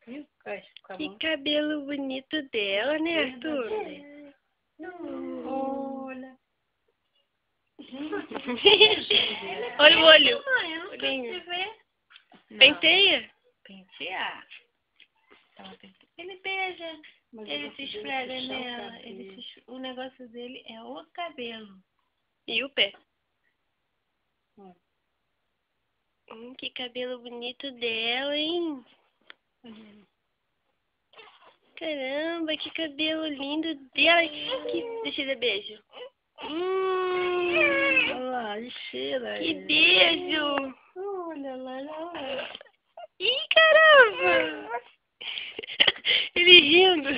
Viu? Que cabelo bonito dela, né, Arthur? Olha. Olha o olho. Mãe, eu não Olhinho. sei ver. Penteia? Pentear. Ele beija. Ele se esfrega nela. O negócio dele é o cabelo. E o pé? Que cabelo bonito dela, hein? Caramba, que cabelo lindo dela. Deixa eu dar beijo. Olha lá, e cheira. Que beijo. Olha lá, olha. Ih, caramba. Ele rindo.